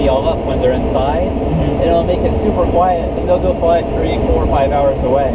all up when they're inside. And it'll make it super quiet, and they'll go fly 3, 4, 5 hours away.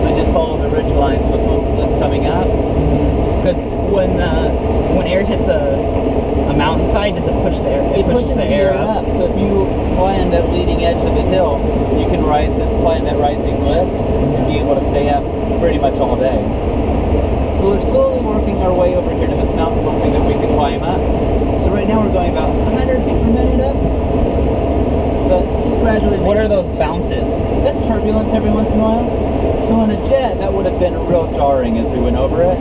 I just follow the ridge lines with the lift coming up. Because when air hits a mountainside, does it push the air? It pushes the air up. So if you fly on that leading edge of the hill, you can rise and fly in that rising lift and be able to stay up pretty much all day. So we're slowly working our way over here to this mountain, hoping that we can climb up. So right now we're going about 100 feet per minute up, but just gradually. What are those bounces? That's turbulence every once in a while. So on a jet, that would have been real jarring as we went over it.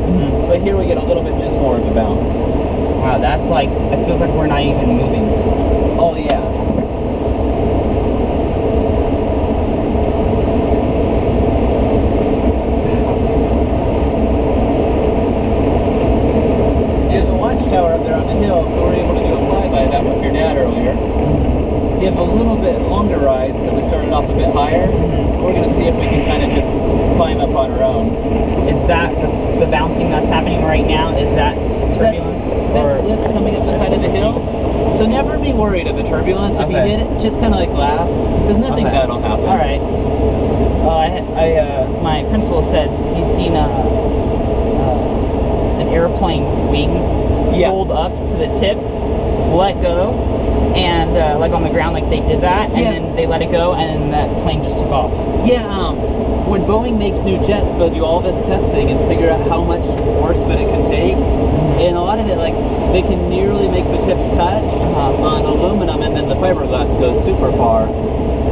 But here we get a little bit just more of a bounce. Wow, that's like, it feels like we're not even moving. Oh yeah. See, there's a watchtower up there on the hill, so we're able to do a flyby of that with your dad earlier. We have a little bit longer ride, so we started off a bit higher. We're going to see if we can kind of just climb up on our own. Is that the bouncing that's happening right now? Is that turbulence? That's lift coming up the side of the hill. So never be worried of the turbulence. If you hit it, just kind of like laugh, because nothing bad will happen. All right. My principal said he's seen an airplane wings fold up to the tips, let go, and like on the ground, like they did that, and then they let it go, and that plane just took off. Yeah. When Boeing makes new jets, they'll do all this testing and figure out how much force that it can take. And a lot of it, like, they can nearly make the tips touch on aluminum, and then the fiberglass goes super far.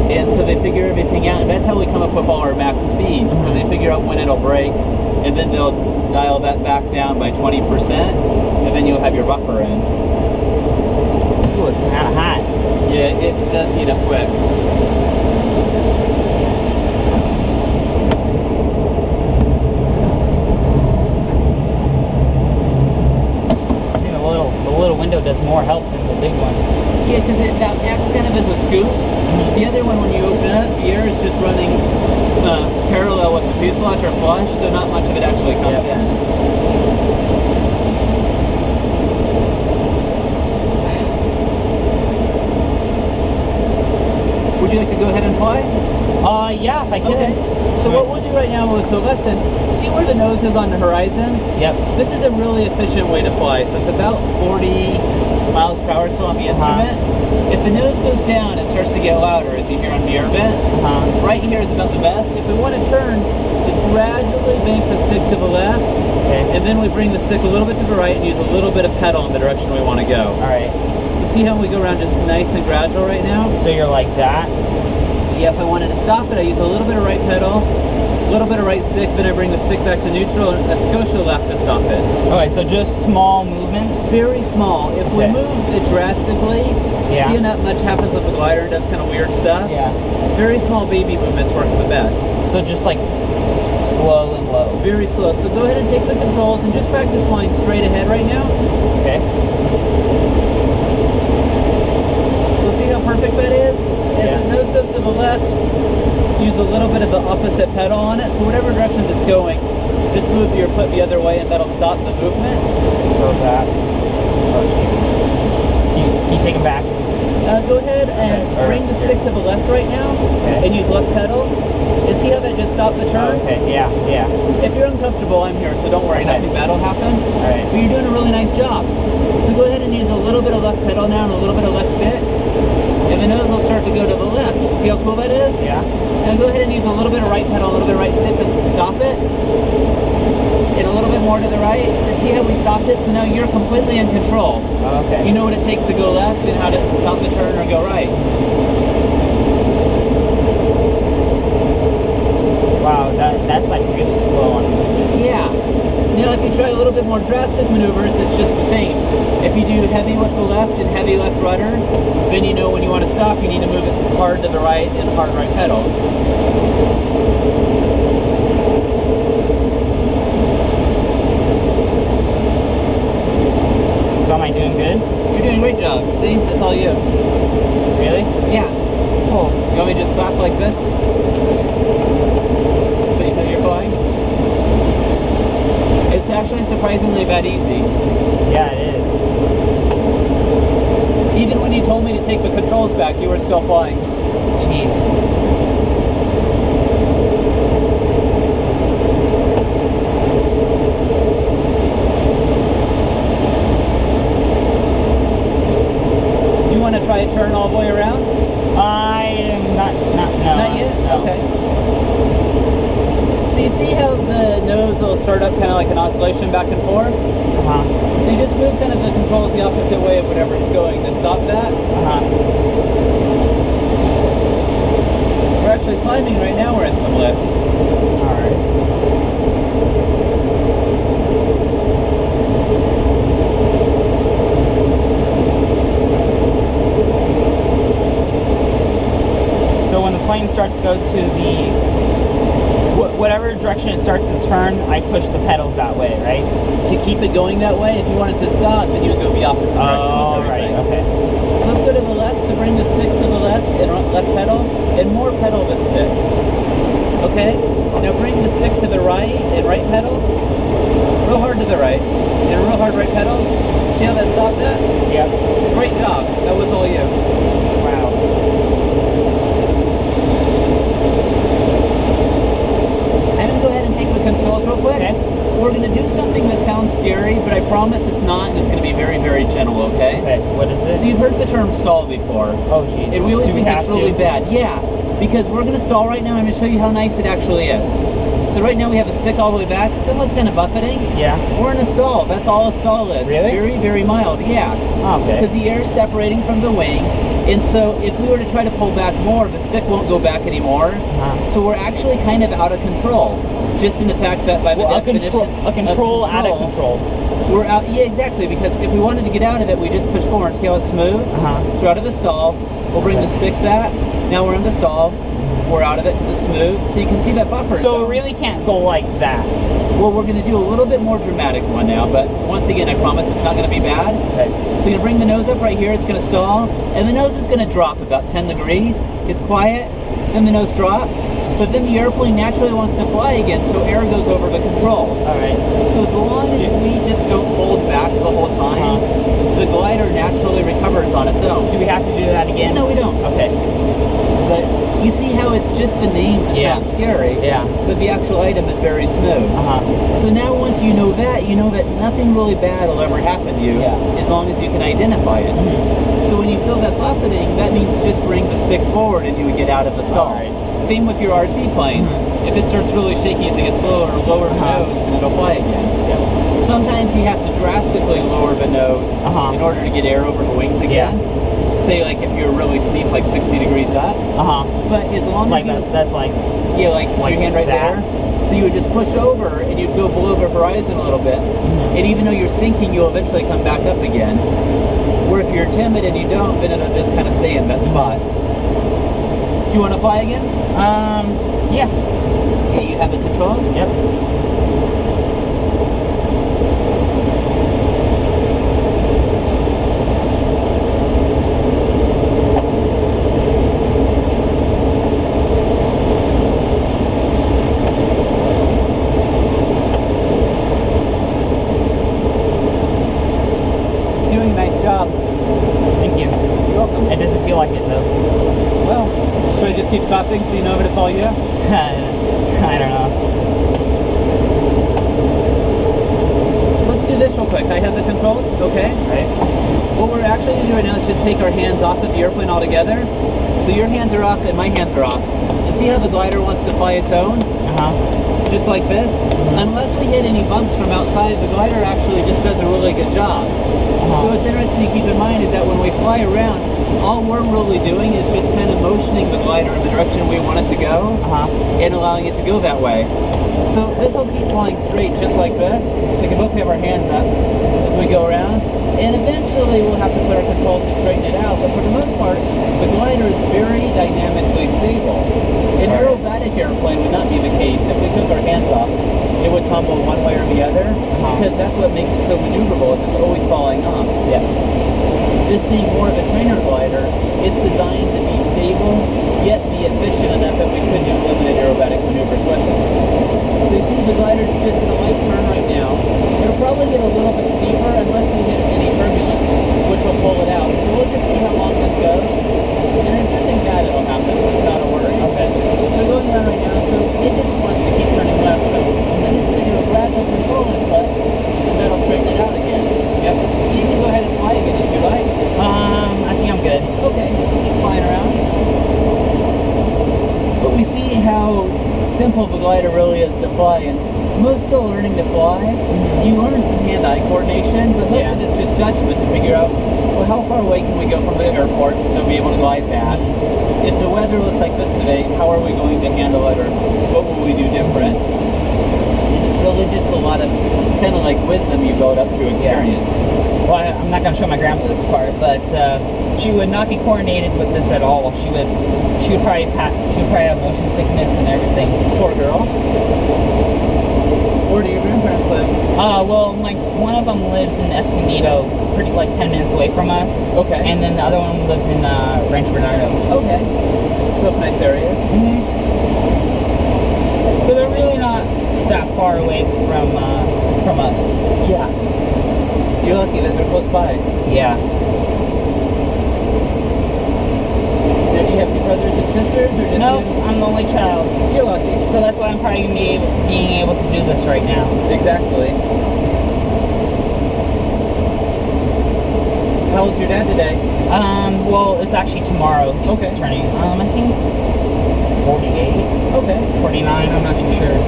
And so they figure everything out, and that's how we come up with all our max speeds, because they figure out when it'll break, and then they'll dial that back down by 20%, and then you'll have your buffer in. Ooh, it's kind of hot. Yeah, it does heat up quick. The little window does more help than the big one. Yeah, because that acts kind of as a scoop. The other one, when you open it up, the air is just running parallel with the fuselage or flush, so not much of it actually comes in. Would you like to go ahead and fly? Yeah, if I could. Okay. So what we'll do right now with the lesson, see where the nose is on the horizon? Yep. This is a really efficient way to fly, so it's about 40 miles per hour still on the instrument. If the nose goes down, it starts to get louder, as you hear on the air vent. Right here is about the best. If we want to turn, just gradually bank the stick to the left, and then we bring the stick a little bit to the right and use a little bit of pedal in the direction we want to go. All right. So see how we go around just nice and gradual right now? So you're like that? Yeah, if I wanted to stop it, I use a little bit of right pedal, a little bit of right stick, then I bring the stick back to neutral, and a skosh left to stop it. Okay, so just small movements? Very small. If we move it drastically, see not much happens with the glider, it does kind of weird stuff. Yeah. Very small baby movements work the best. So just like slow and low? Very slow. So go ahead and take the controls and just practice flying straight ahead right now. Okay. So see how perfect that is? As the nose goes to the left, use a little bit of the opposite pedal on it. So whatever direction it's going, just move your foot the other way and that'll stop the movement. So that, can you take them back? Go ahead and bring the stick to the left right now and use left pedal. And see how that just stopped the turn? Yeah. If you're uncomfortable, I'm here, so don't worry, nothing bad will happen. All right. But you're doing a really nice job. So go ahead and use a little bit of left pedal now and a little bit of left stick. And the nose will start to go to the left. See how cool that is? Yeah. Now go ahead and use a little bit of right pedal, a little bit of right stick and stop it. And a little bit more to the right. And see how we stopped it? So now you're completely in control. Okay. You know what it takes to go left and how to stop the turn or go right. Wow, that's like really slow on movements. Yeah. Now if you try a little bit more drastic maneuvers, it's just the same. If you do heavy with the left and heavy left rudder, then you know when you want to stop, you need to move it hard to the right and hard right pedal. So am I doing good? You're doing a great job. See? That's all you. Really? Yeah. Cool. You want me to just clap like this? So you know you're flying? It's actually surprisingly that easy. Yeah, it is. Even told me to take the controls back, you were still flying. Jeez. You want to try a turn all the way around? I am no. Not yet? No. Okay. So you see how the nose will start up kind of like an oscillation back and forth? Uh-huh. So you just move kind of the controls the opposite way of whatever it's going to stop that. Uh-huh. We're actually climbing right now, we're in some lift. Alright. So when the plane starts to go to the whatever direction it starts to turn, I push the pedals that way, right? To keep it going that way, if you wanted to stop, then you would go the opposite direction Oh, with right, everything. okay. So let's go to the left, so bring the stick to the left, and left pedal, and more pedal than stick. Okay? Now bring the stick to the right, and right pedal, real hard to the right, and real hard right pedal. See how that stopped that? Yep. Great job, that was all you. Wow. I'm gonna go ahead and take the controls real quick. Okay. We're gonna do something that sounds scary, but I promise it's not, and it's gonna be very, very gentle, okay? Okay, what is So it? you've heard the term stall before. Oh, jeez. And we always Do we think have it's really to? bad. Yeah, because we're gonna stall right now. I'm gonna show you how nice it actually is. So right now we have a stick all the way back. That one's kind of buffeting. Yeah. We're in a stall. That's all a stall is. Really? It's very, very mild. Yeah. Oh, okay. Because the air is separating from the wing. And so if we were to try to pull back more, the stick won't go back anymore. Uh-huh. So we're actually kind of out of control. Just in the fact that by the Well, a definition control out of control. we're out. Yeah, exactly. Because if we wanted to get out of it, we just push forward. See how it's smooth? Uh-huh. So we're out of the stall. We'll bring the stick back. Now we're in the stall. We're out of it because it's smooth. So you can see that buffer. So zone. it really can't go like that. Well, we're going to do a little bit more dramatic one now. But once again, I promise it's not going to be bad. Okay. So you're going to bring the nose up right here. It's going to stall. And the nose is going to drop about 10 degrees. It's quiet. Then the nose drops. But then the airplane naturally wants to fly again. So air goes over the controls. All right. So as long as we just don't hold back the whole time, the glider naturally recovers on its own. Do we have to do that again? No, we don't. Okay. But you see how it's just the name that Yeah. sounds scary, Yeah. but the actual item is very smooth. Uh-huh. So now once you know that nothing really bad will ever happen to you, Yeah. as long as you can identify it. So when you feel that buffeting, that means just bring the stick forward and you would get out of the stall. Alright. Same with your RC plane. If it starts really shaky as it gets slower, lower the nose and it'll fly again. Yeah. Sometimes you have to drastically lower the nose in order to get air over the wings again. Say like if you're really steep, like 60 degrees up. Uh-huh. But as long Like as you, that, that's like, yeah, like your hand right that. there. So you would just push over and you'd go below the horizon a little bit. And even though you're sinking, you'll eventually come back up again. Where if you're timid and you don't, then it'll just kind of stay in that spot. Do you want to fly again? yeah. Okay, you have the controls? Yep. Doing a nice job. Thank you. You're welcome. It doesn't feel like it though. Well, should I just keep clapping so you know that it's all you? I don't know. Let's do this real quick. I have the controls, okay? Right? What we're actually going to do right now is just take our hands off of the airplane altogether. So your hands are off and my hands are off. And see how the glider wants to fly its own? Uh-huh. Just like this? Unless we hit any bumps from outside, the glider actually just does a really good job. So what's interesting to keep in mind is that when we fly around, all we're really doing is just kind of motioning the glider in the direction we want it to go and allowing it to go that way. So this will keep flying straight just like this. So we can both have our hands up as we go around. And eventually we'll have to put our controls to straighten it out. But for the most part, the glider is very dynamically stable. An aerobatic airplane would not be the case. If we took our hands off, it would tumble one way or the other because that's what makes it so maneuverable is it's always falling off. Yeah. This being more of a trainer glider, it's designed to be stable, yet be efficient enough that we could do limited aerobatic maneuvers with it. So you see the glider's just in a light turn right now. It'll probably get a little bit steeper unless we hit any turbulence, which will pull it out. So we'll just see how long a glider really is to fly, and most still learning to fly. You learn some hand-eye coordination, but most of it's just judgment to figure out, well, how far away can we go from the airport so be able to glide that? If the weather looks like this today, how are we going to handle it, or what will we do different? And it's really just a lot of kind of like wisdom you build up through experience. Well, I'm not going to show my grandma this part, but she would not be coordinated with this at all. She would probably have motion sickness and everything. Poor girl. Where do your grandparents live? Well, one of them lives in Escondido, pretty like 10 minutes away from us. Okay. And then the other one lives in Rancho Bernardo. Okay. Both nice areas. So they're really not that far away from us. Yeah. You're lucky that they're close by. Yeah. Do you have any brothers and sisters, or just No, you? I'm the only child. You're lucky. So that's why I'm probably going to be being able to do this right now. Exactly. How old's your dad today? Well, it's actually tomorrow. He's Okay. turning, I think 48, Okay. 49. I'm not too sure.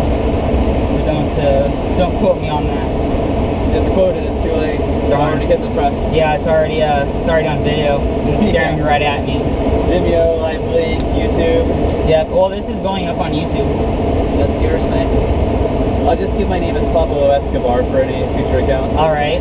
But don't quote me on that. It's quoted. It's too late. Darn. Already hit the press. Yeah, it's already on video. It's staring Yeah. right at me. Vimeo, Live Leak, YouTube. Yeah. Well, this is going up on YouTube. That scares me. I'll just give my name as Pablo Escobar for any future accounts. All right.